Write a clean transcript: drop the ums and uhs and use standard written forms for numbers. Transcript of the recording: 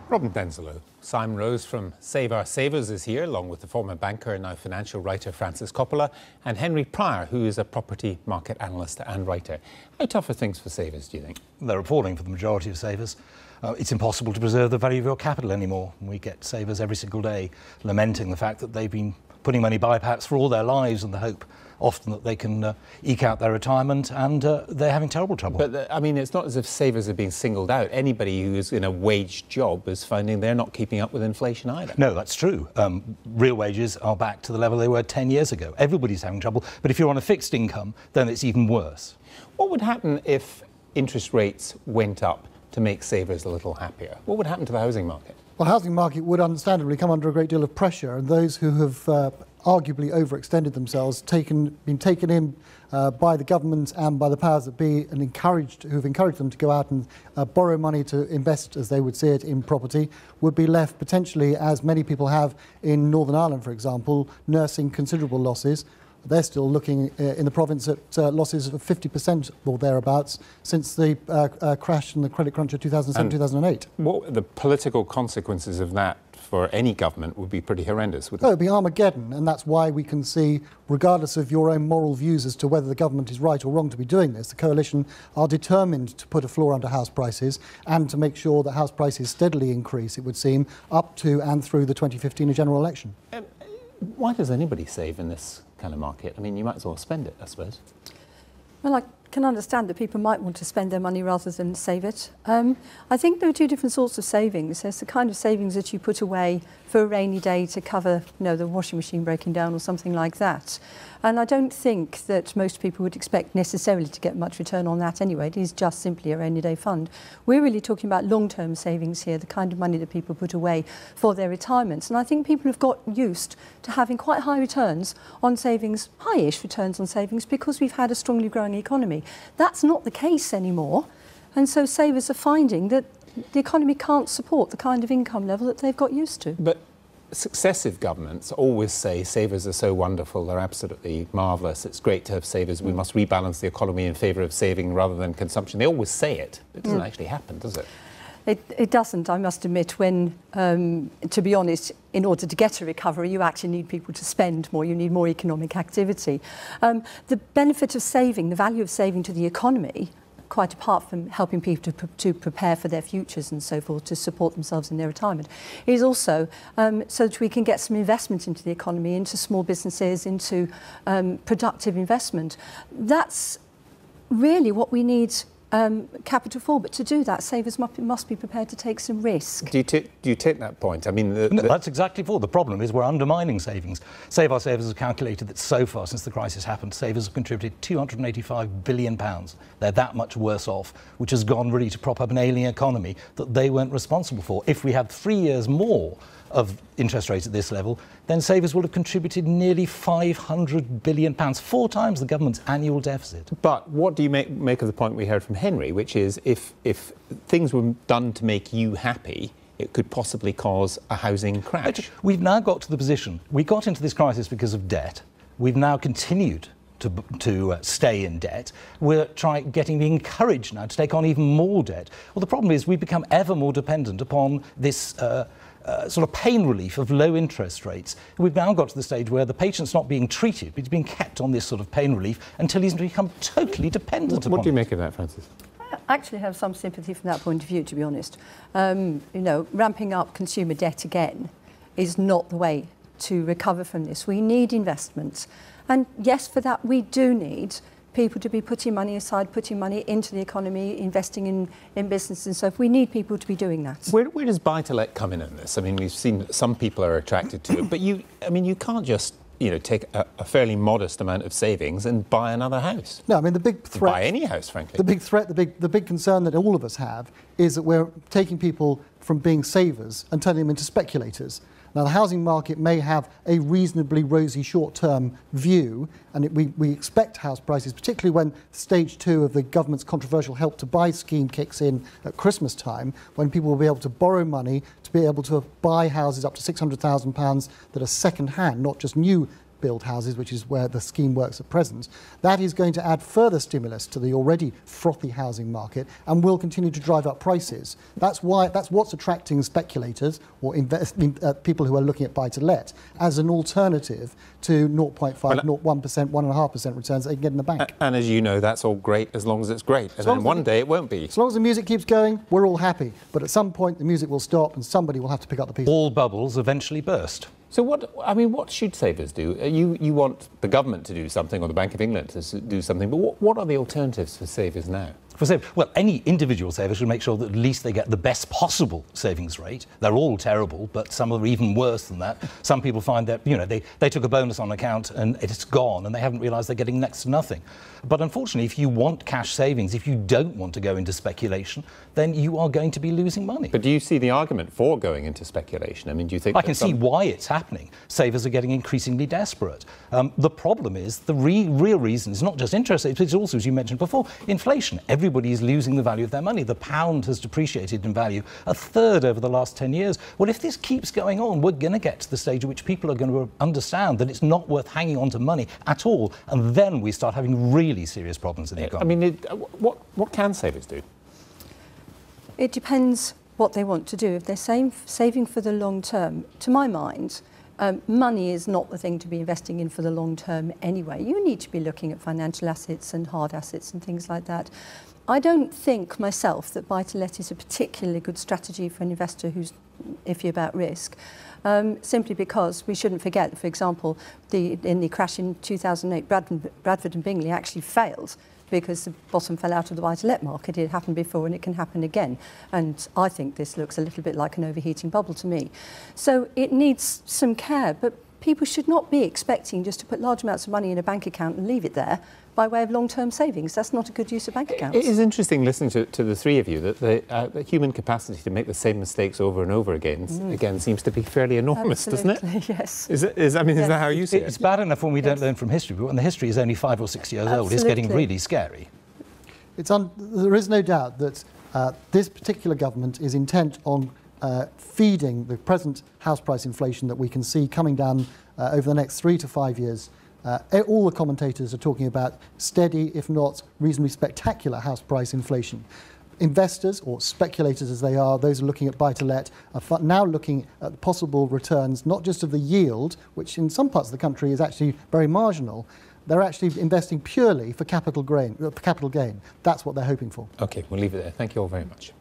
Robin Denzelo. Simon Rose from Save Our Savers is here, along with the former banker and now financial writer Francis Coppola, and Henry Pryor, who is a property market analyst and writer. How tough are things for savers, do you think? They're appalling for the majority of savers. It's impossible to preserve the value of your capital anymore. We get savers every single day lamenting the fact that they've been putting money by perhaps for all their lives in the hope often that they can eke out their retirement, and they're having terrible trouble. But, I mean, it's not as if savers are being singled out. Anybody who is in a wage job is finding they're not keeping up with inflation either. No, that's true. Real wages are back to the level they were 10 years ago. Everybody's having trouble, but if you're on a fixed income, then it's even worse. What would happen if interest rates went up to make savers a little happier? What would happen to the housing market? Well, the housing market would understandably come under a great deal of pressure, and those who have arguably overextended themselves, been taken in by the government and by the powers that be, and who've encouraged them to go out and borrow money to invest, as they would see it, in property, would be left potentially, as many people have in Northern Ireland, for example, nursing considerable losses. They're still looking in the province at losses of 50% or thereabouts since the crash and the credit crunch of 2007-2008. What the political consequences of that for any government would be pretty horrendous, wouldn't it? It would be Armageddon, and that's why we can see, regardless of your own moral views as to whether the government is right or wrong to be doing this, the coalition are determined to put a floor under house prices and to make sure that house prices steadily increase, it would seem, up to and through the 2015 general election. Why does anybody save in this kind of market? I mean, you might as well spend it, I suppose. Well, I can understand that people might want to spend their money rather than save it. I think there are two different sorts of savings. There's the kind of savings that you put away for a rainy day to cover, the washing machine breaking down or something like that. And I don't think that most people would expect necessarily to get much return on that anyway. It is just simply a rainy day fund. We're really talking about long-term savings here, the kind of money that people put away for their retirements. And I think people have got used to having quite high returns on savings, high-ish returns on savings, because we've had a strongly growing economy. That's not the case anymore. And so savers are finding that the economy can't support the kind of income level that they've got used to. But successive governments always say savers are so wonderful, they're absolutely marvellous, it's great to have savers, we must rebalance the economy in favour of saving rather than consumption. They always say it. It doesn't actually happen, does it? It doesn't, I must admit, when, to be honest, in order to get a recovery, you actually need people to spend more, you need more economic activity. The benefit of saving, the value of saving to the economy, quite apart from helping people to prepare for their futures and so forth, to support themselves in their retirement, is also so that we can get some investment into the economy, into small businesses, into productive investment. That's really what we need capital for, but to do that, savers must be prepared to take some risk. Do you take that point? I mean, No, that's exactly for. The problem is we're undermining savings. Save Our Savers have calculated that so far since the crisis happened, savers have contributed £285 billion. They're that much worse off, which has gone really to prop up an ailing economy that they weren't responsible for. If we had 3 years more of interest rates at this level, then savers will have contributed nearly £500 billion, 4 times the government's annual deficit. But what do you make of the point we heard from Henry, which is if things were done to make you happy, it could possibly cause a housing crash? We've now got to the position, we got into this crisis because of debt. We've now continued to stay in debt. We're getting encouraged now to take on even more debt. Well, the problem is we've become ever more dependent upon this sort of pain relief of low interest rates. We've now got to the stage where the patient's not being treated, but he's being kept on this sort of pain relief until he's become totally dependent upon it. What do you make of that, Francis? I actually have some sympathy from that point of view, to be honest. Ramping up consumer debt again is not the way to recover from this. We need investments. And yes, for that, we do need people to be putting money aside, putting money into the economy, investing in business and so forth. We need people to be doing that. Where does buy-to-let come in this? I mean, we've seen some people are attracted to it, but you can't just take a fairly modest amount of savings and buy another house. No, I mean, the big threat... Buy any house, frankly. The big threat, the big concern that all of us have is that we're taking people from being savers and turning them into speculators. Now, the housing market may have a reasonably rosy short-term view, and we expect house prices, particularly when stage 2 of the government's controversial Help to Buy scheme kicks in at Christmas time, when people will be able to borrow money to be able to buy houses up to £600,000 that are second-hand, not just new build houses, which is where the scheme works at present, that is going to add further stimulus to the already frothy housing market and will continue to drive up prices. That's what's attracting speculators or people who are looking at buy-to-let as an alternative to 0.5, 1%, 1.5% returns that they can get in the bank. And as you know, that's all great as long as it's great. And then one day it won't be. As long as the music keeps going, we're all happy. But at some point, the music will stop and somebody will have to pick up the pieces. All bubbles eventually burst. So what should savers do? You want the government to do something or the Bank of England to do something, but what are the alternatives for savers now? Well, any individual saver should make sure that at least they get the best possible savings rate. They're all terrible, but some are even worse than that. Some people find that, they took a bonus on account and it's gone and they haven't realised they're getting next to nothing. But unfortunately, if you want cash savings, if you don't want to go into speculation, then you are going to be losing money. But do you see the argument for going into speculation? I mean, do you think... I can see why it's happening. Savers are getting increasingly desperate. The problem is, the real reason is not just interest rates, but it's also, as you mentioned before, inflation. Everybody is losing the value of their money. The pound has depreciated in value a third over the last 10 years. Well, if this keeps going on, we're going to get to the stage at which people are going to understand that it's not worth hanging on to money at all, and then we start having really serious problems in the economy. I mean, what can savers do? It depends what they want to do. If they're saving for the long term, to my mind, money is not the thing to be investing in for the long term anyway. You need to be looking at financial assets and hard assets and things like that. I don't think myself that buy-to-let is a particularly good strategy for an investor who's iffy about risk, simply because we shouldn't forget, for example, in the crash in 2008, Bradford and Bingley actually failed because the bottom fell out of the buy-to-let market. It happened before and it can happen again. And I think this looks a little bit like an overheating bubble to me. So it needs some care, but people should not be expecting just to put large amounts of money in a bank account and leave it there by way of long-term savings. That's not a good use of bank accounts. It is interesting listening to the three of you that the human capacity to make the same mistakes over and over again seems to be fairly enormous, Absolutely, doesn't it? Yes. Is that how you see it? It's bad enough when we don't learn from history, but when the history is only 5 or 6 years old, it's getting really scary. There is no doubt that this particular government is intent on feeding the present house price inflation that we can see coming down over the next 3 to 5 years. All the commentators are talking about steady, if not reasonably spectacular, house price inflation. Investors, or speculators as they are, those looking at buy-to-let, are now looking at possible returns, not just of the yield, which in some parts of the country is actually very marginal. They're actually investing purely for capital gain. That's what they're hoping for. OK, we'll leave it there. Thank you all very much.